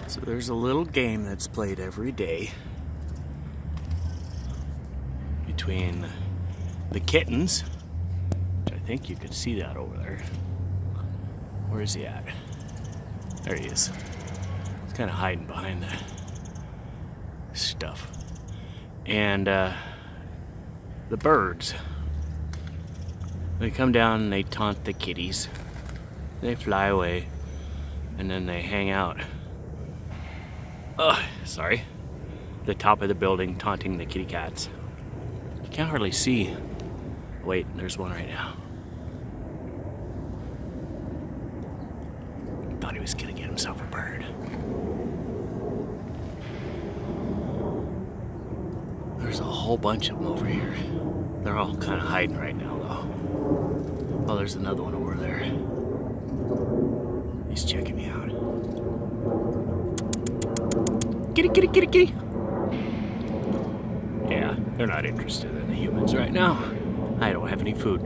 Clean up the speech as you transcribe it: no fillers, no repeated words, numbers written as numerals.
So there's a little game that's played every day between the kittens, which I think you could see that over there. Where is he at? There he is. He's kind of hiding behind the stuff. And the birds. They come down and they taunt the kitties. They fly away and then they hang out. Sorry. The top of the building taunting the kitty cats. You can't hardly see. Wait, there's one right now. Thought he was gonna get himself a bird. There's a whole bunch of them over here. They're all kind of hiding right now, though. Oh, there's another one over there. He's checking me out. Kitty, kitty, kitty, kitty. Yeah, they're not interested in the humans right now. I don't have any food.